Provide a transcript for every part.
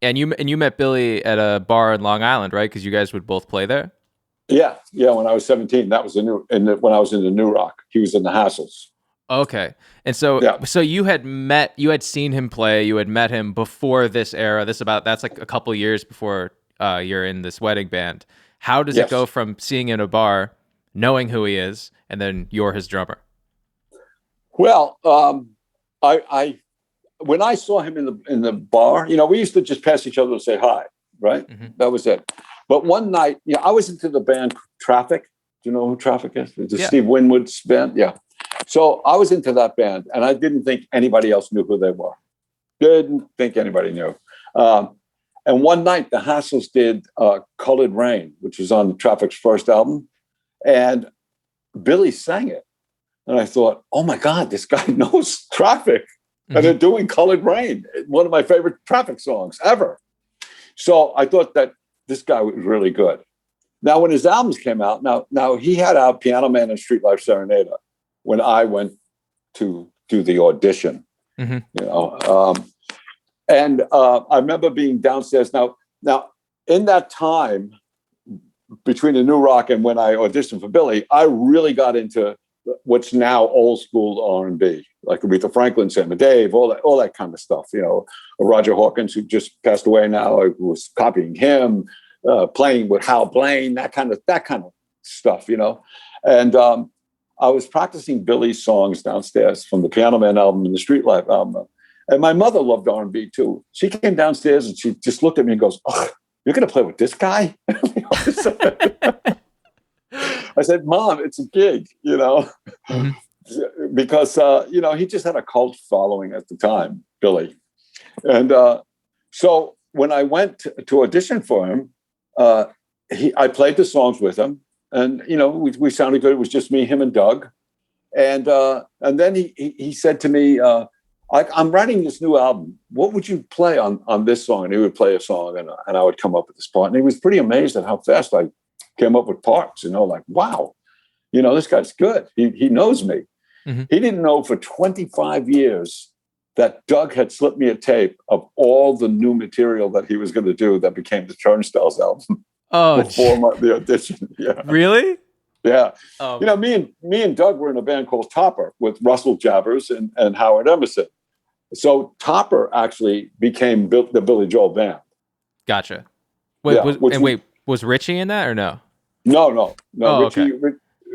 And you met Billy at a bar in Long Island, right? Because you guys would both play there. Yeah, yeah. When I was 17, that was the new. And when I was in the New Rock, he was in the Hassles. Okay. And so Yeah. so you had seen him play, you had met him before this era. That's like a couple years before you're in this wedding band. How does it go Yes. from seeing in a bar, knowing who he is, and then you're his drummer? Well, I when I saw him in the bar, we used to just pass each other and say hi, right? Hmm. That was it. But one night, I was into the band Traffic. Do you know who Traffic is? The Yeah. Steve Winwood's band. Yeah. So I was into that band, and I didn't think anybody else knew who they were. Didn't think anybody knew. Um, and one night, the Hassles did "Colored Rain," which was on Traffic's first album, and Billy sang it. And I thought, oh my God, this guy knows Traffic. And they're Hmm. doing Colored Rain, one of my favorite Traffic songs ever. So I thought that this guy was really good. Now, when his albums came out, now he had out Piano Man and Street Life Serenade when I went to do the audition, Hmm. you know. And I remember being downstairs. Now, in that time between the New Rock and when I auditioned for Billy, I really got into what's now old school R&B, like Aretha Franklin, Sam and Dave, all that kind of stuff. Roger Hawkins, who just passed away now, I was copying him, playing with Hal Blaine, that kind of stuff. And I was practicing Billy's songs downstairs from the Piano Man album and the Street Life album. And my mother loved R&B too. She came downstairs and she just looked at me and goes, "Oh, you're going to play with this guy?" I said, "Mom, it's a gig, Hmm. because he just had a cult following at the time, Billy. And so when I went to audition for him, I played the songs with him, and we sounded good. It was just me, him, and Doug. And then he said to me, "I'm writing this new album. What would you play on this song?" And he would play a song, and I would come up with this part. And he was pretty amazed at how fast I came up with parts. Like, wow, this guy's good. He knows me. Hmm. He didn't know for 25 years that Doug had slipped me a tape of all the new material that he was going to do that became the Turnstiles album Oh, before the audition. Yeah. really? Yeah. Um, Me and Doug were in a band called Topper with Russell Jabbers and Howard Emerson. So Topper actually became the Billy Joel band. gotcha. Yeah. Wait, was Richie in that or no? No. Oh, okay.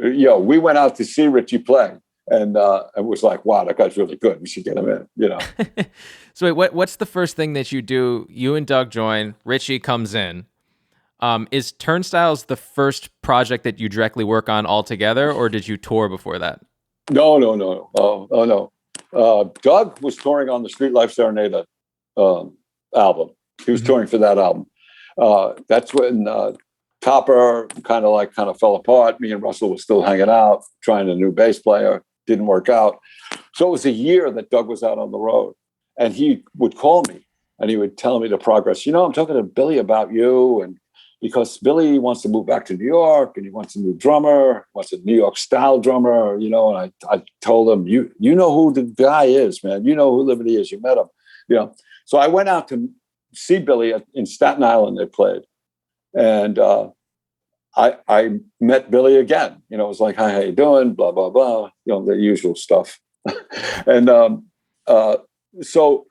We went out to see Richie play. And it was like, wow, that guy's really good. We should get him in. So wait, what's the first thing that you do? You and Doug join. Richie comes in. Is Turnstiles the first project that you directly work on altogether, or did you tour before that? No. Oh no. Doug was touring on the Street Life Serenade album. He was Hmm. touring for that album. That's when Topper kind of fell apart. Me and Russell was still hanging out, trying a new bass player. Didn't work out. So it was a year that Doug was out on the road, and he would call me and he would tell me the progress. I'm talking to Billy about you, and because Billy wants to move back to New York and he wants a new drummer, wants a New York style drummer, and I told him, you know who the guy is, man. You know who Liberty is. You met him. So I went out to see Billy in Staten Island. They played, and I met Billy again. It was like, "Hi, how you doing?" Blah blah blah. The usual stuff. And so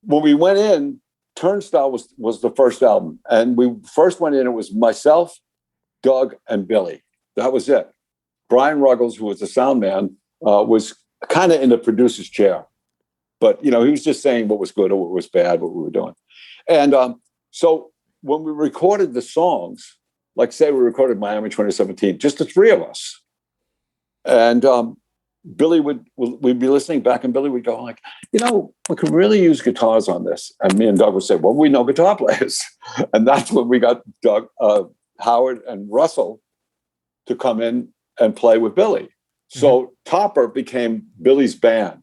when we went in, Turnstile was the first album, and we first went in. It was myself, Doug, and Billy. That was it. Brian Ruggles, who was the sound man, was kind of in the producer's chair, but he was just saying what was good or what was bad, what we were doing. And so when we recorded the songs, like say we recorded Miami 2017, just the three of us, and Billy we'd be listening back, and Billy would go like, we could really use guitars on this. And me and Doug would say, well, we know guitar players. And that's when we got Doug, Howard, and Russell to come in and play with Billy. So Topper became Billy's band.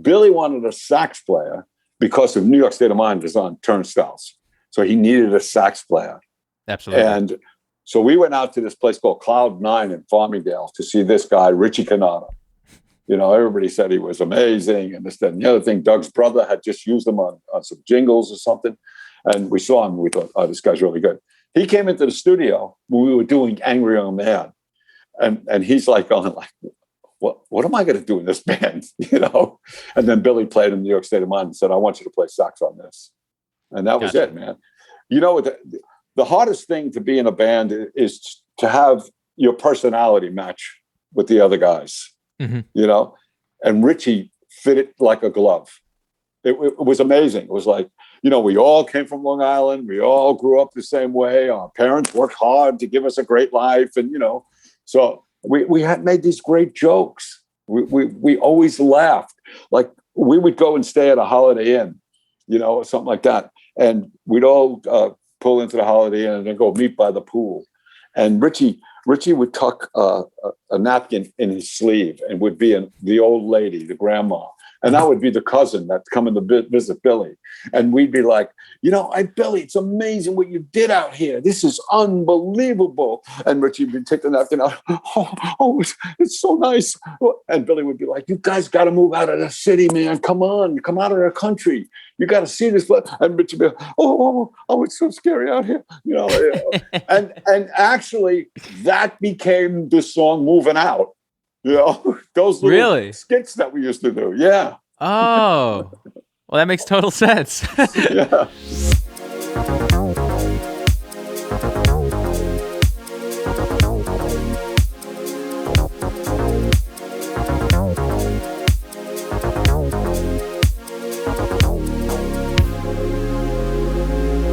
Billy wanted a sax player because of New York State of Mind was on Turnstiles. So he needed a sax player. Absolutely. And so we went out to this place called Cloud 9 in Farmingdale to see this guy, Richie Canada. Everybody said he was amazing and this, that, and the other thing. Doug's brother had just used him on some jingles or something. And we saw him. We thought, oh, this guy's really good. He came into the studio when we were doing Angry Young Man. And he's like going like, what am I going to do in this band? You know? And then Billy played in New York State of Mind and said, I want you to play sax on this. And that was it, man. You know, the hardest thing to be in a band is to have your personality match with the other guys, you know? And Richie fit it like a glove. It was amazing. It was like, you know, we all came from Long Island. We all grew up the same way. Our parents worked hard to give us a great life. And, you know, so we had made these great jokes. We always laughed. Like we would go and stay at a Holiday Inn, you know, or something like that. And we'd all pull into the Holiday Inn and then go meet by the pool. And Richie would tuck a napkin in his sleeve and would be the old lady, the grandma. And that would be the cousin that's coming to visit Billy. And we'd be like, you know, Billy, it's amazing what you did out here. This is unbelievable. And Richie would take the napkin out. Oh, it's so nice. And Billy would be like, you guys got to move out of the city, man. Come on, come out of the country. You got to see this. And Richie would be like, oh, it's so scary out here. You know, and actually that became the song Moving Out. You know, those little skits that we used to do. Yeah. Oh, well, that makes total sense. Yeah.